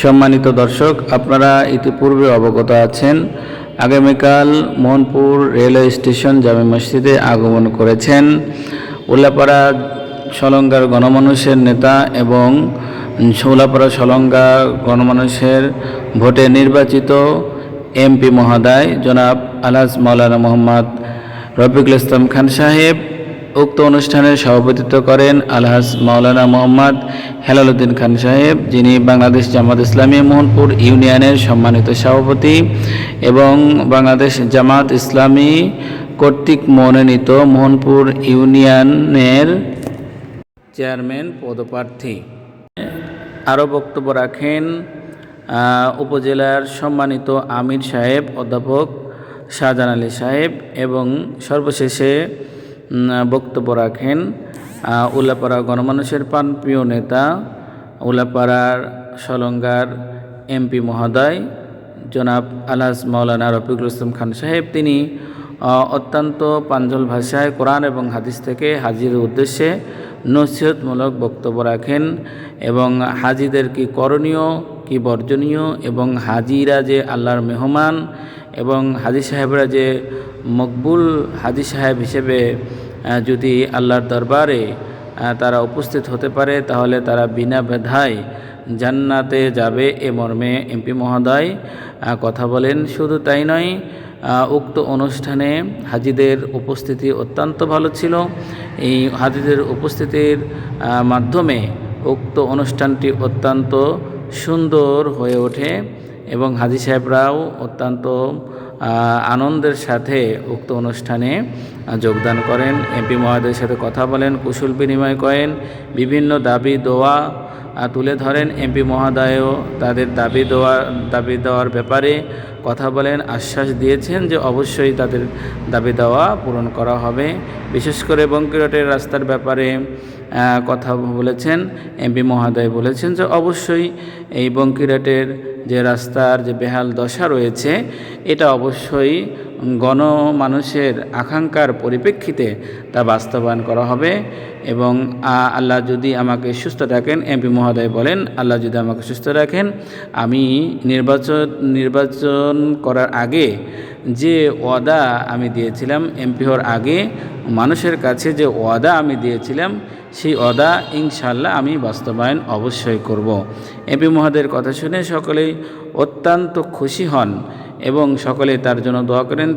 সম্মানিত দর্শক, আপনারা ইতিপূর্বে অবগত আছেন আগামীকাল মোহনপুর রেলওয়ে স্টেশন জামে মসজিদে আগমন করেছেন উল্লাপাড়া সলঙ্গার গণমানুষের নেতা এবং উল্লাপাড়া সলঙ্গা গণমানুষের ভোটে নির্বাচিত এমপি মহোদয় জনাব আলহাজ মাওলানা মোহাম্মদ রফিকুল ইসলাম খান সাহেব। উক্ত অনুষ্ঠানে সভাপতিত্ব করেন আলহাজ মাওলানা মোহাম্মদ হেলাল উদ্দিন খান সাহেব, যিনি বাংলাদেশ জামাত ইসলামী মোহনপুর ইউনিয়নের সম্মানিত সভাপতি এবং বাংলাদেশ জামাত ইসলামী কর্তৃক মনোনীত মোহনপুর ইউনিয়নের চেয়ারম্যান পদপ্রার্থী। আরও বক্তব্য রাখেন উপজেলার সম্মানিত আমির সাহেব অধ্যাপক শাহজাহান আলী সাহেব এবং সর্বশেষে বক্তব্য রাখেন উল্লাপাড়া গণমানুষের প্রাণপ্রিয় নেতা উল্লাপাড়ার সলঙ্গার এমপি মহোদয় জনাব আলহাজ মাওলানা রফিকুল ইসলাম খান সাহেব। তিনি অত্যন্ত প্রাঞ্জল ভাষায় কোরআন এবং হাদিস থেকে হাজির উদ্দেশ্যে নসিহতমূলক বক্তব্য রাখেন এবং হাজিদের কি করণীয় কি বর্জনীয় এবং হাজিরা যে আল্লাহর মেহমান এবং হাজি সাহেবরা যে মকবুল হাজি সাহেব হিসেবে যদি আল্লাহর দরবারে তারা উপস্থিত হতে পারে তাহলে তারা বিনা বাধায় জান্নাতে যাবে এ মর্মে এমপি মহোদয় কথা বলেন। শুধু তাই নয়, উক্ত অনুষ্ঠানে হাজিদের উপস্থিতি অত্যন্ত ভালো ছিল। এই হাজিদের উপস্থিতির মাধ্যমে উক্ত অনুষ্ঠানটি অত্যন্ত সুন্দর হয়ে ওঠে এবং হাজি সাহেবরাও অত্যন্ত আনন্দের সাথে উক্ত অনুষ্ঠানে যোগদান করেন। এমপি মহোদয়ের সাথে কথা বলেন, কুশল বিনিময় করেন, বিভিন্ন দাবি দোয়া তুলে ধরেন। এমপি মহোদয়ও তাদের দাবি দেওয়ার ব্যাপারে কথা বলেন, আশ্বাস দিয়েছেন যে অবশ্যই তাদের দাবি দেওয়া পূরণ করা হবে। বিশেষ করে বঙ্কিরটের রাস্তার ব্যাপারে কথা বলেছেন। এমপি মহোদয় বলেছেন যে অবশ্যই এই বঙ্কিরটের যে রাস্তার যে বেহাল দশা রয়েছে এটা অবশ্যই গণমানুষের আকাঙ্ক্ষার পরিপ্রেক্ষিতে তা বাস্তবায়ন করা হবে এবং আল্লাহ যদি আমাকে সুস্থ রাখেন, এমপি মহোদয় বলেন, আল্লাহ যদি আমাকে সুস্থ রাখেন আমি নির্বাচন করার আগে যে ওয়াদা আমি দিয়েছিলাম, এমপি হওয়ার আগে মানুষের কাছে যে ওয়াদা আমি দিয়েছিলাম সেই ওয়াদা ইনশাআল্লাহ আমি বাস্তবায়ন অবশ্যই করব। এমপি মহোদয়ের কথা শুনে সকলেই অত্যন্ত খুশি হন এবং সকলে তার জন্য দোয়া করেন।